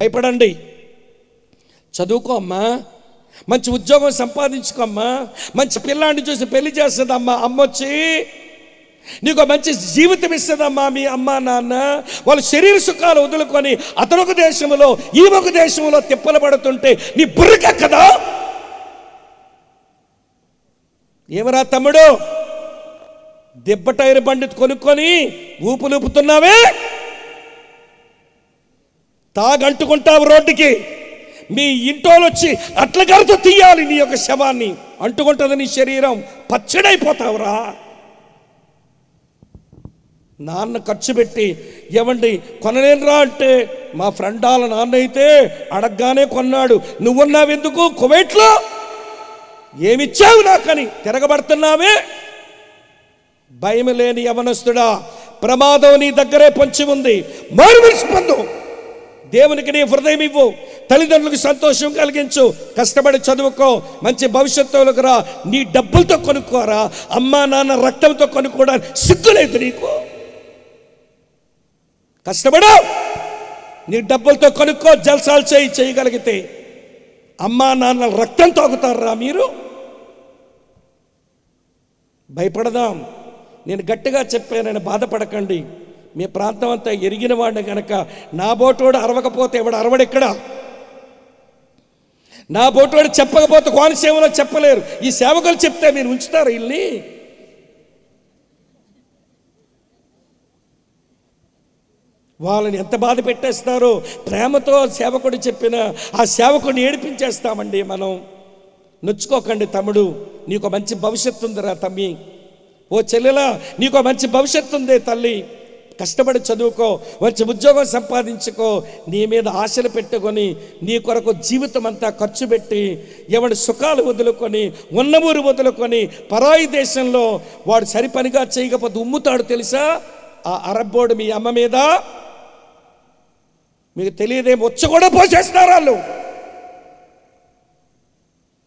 భయపడండి, చదువుకో అమ్మా, మంచి ఉద్యోగం సంపాదించుకోమ్మా, మంచి పిల్లాన్ని చూసి పెళ్లి చేస్తుందమ్మా అమ్మొచ్చి, నీకు మంచి జీవితం ఇస్తుందమ్మా మీ అమ్మ నాన్న. వాళ్ళు శరీర సుఖాలు వదులుకొని అతనొక దేశంలో ఈమెక దేశంలో తిప్పలు పడుతుంటే నీ బుర్రకెక్కదా? ఏమరా తమ్ముడు, దెబ్బ టైర్ బండి కొనుక్కొని ఊపులుపుతున్నావే, తాగంటుకుంటావు రోడ్డుకి, మీ ఇంటోళ్ళు వచ్చి అట్లగారితో తీయాలి నీ యొక్క శవాన్ని, అంటుకుంటుంది నీ శరీరం, పచ్చడైపోతావురా. నాన్న ఖర్చు పెట్టి ఏమండి కొనలేనురా అంటే, మా ఫ్రెండ్ వాళ్ళ నాన్న అయితే అడగగానే కొన్నాడు, నువ్వున్నావెందుకు కువైట్లో, ఏమిచ్చావు నాకని తిరగబడుతున్నావే. భయం లేని యవనస్తుడా, ప్రమాదం నీ దగ్గరే పొంచి ఉంది, మారుమనసు పొందు, దేవునికి నీ హృదయం ఇవ్వు, తల్లిదండ్రులకు సంతోషం కలిగించు, కష్టపడి చదువుకో, మంచి భవిష్యత్తులోకి రా. నీ డబ్బులతో కొనుక్కోరా, అమ్మా నాన్న రక్తంతో కొనుక్కోవడానికి సిగ్గులేదు నీకు. కష్టపడు, నీ డబ్బులతో కొనుక్కో, జల్సాలు చేయగలిగితే. అమ్మా నాన్న రక్తం తాగుతారా మీరు? భయపడదాం. నేను గట్టిగా చెప్పానని బాధపడకండి. మీ ప్రాంతం అంతా ఎరిగిన వాడిని కనుక, నా బోటోడు అరవకపోతే ఎవడు అరవడెక్కడ? నా బోటోడు చెప్పకపోతే కోనసీమలో చెప్పలేరు. ఈ సేవకులు చెప్తే మీరు ఉంచుతారు వీళ్ళని? వాళ్ళని ఎంత బాధ పెట్టేస్తారో. ప్రేమతో సేవకుడు చెప్పిన ఆ సేవకుడిని ఏడిపించేస్తామండి మనం. నొచ్చుకోకండి తమ్ముడు, నీకు మంచి భవిష్యత్తు ఉందిరా తమ్మి. ఓ చెల్లెలా, నీకు మంచి భవిష్యత్తు ఉంది తల్లి. కష్టపడి చదువుకో, మంచి ఉద్యోగం సంపాదించుకో, నీ మీద ఆశలు పెట్టుకొని నీ కొరకు జీవితం అంతా ఖర్చు పెట్టి ఎవడి సుఖాలు వదులుకొని ఉన్న ఊరు వదులుకొని పరాయి దేశంలో వాడు సరిపనిగా చేయకపోతే ఉమ్ముతాడు తెలుసా? ఆ అరబ్బోడు మీ అమ్మ మీద, మీకు తెలియదేం, వచ్చ కూడా పోసేస్తారు వాళ్ళు.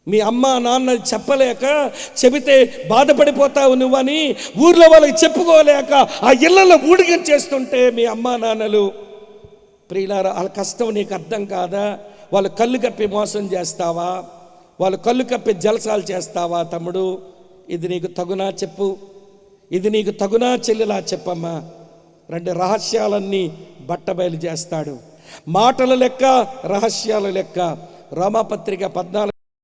మీ అమ్మ నాన్న చెప్పలేక, చెబితే బాధపడిపోతావు నువ్వని ఊర్లో వాళ్ళకి చెప్పుకోలేక ఆ ఇళ్లలో ఊడిగం చేస్తుంటే మీ అమ్మ నాన్నలు, ప్రియులారా, వాళ్ళ కష్టం నీకు అర్థం కాదా? వాళ్ళు కళ్ళు కప్పి మోసం చేస్తావా? వాళ్ళు కళ్ళు కప్పి జలసాలు చేస్తావా? తమ్ముడు, ఇది నీకు తగునా చెప్పు, ఇది నీకు తగునా చెల్లెలా చెప్పమ్మా. రెండు రహస్యాలన్నీ బట్టబయలు చేస్తాడు. మాటల లెక్క, రహస్యాల లెక్క. రోమాపత్రిక 14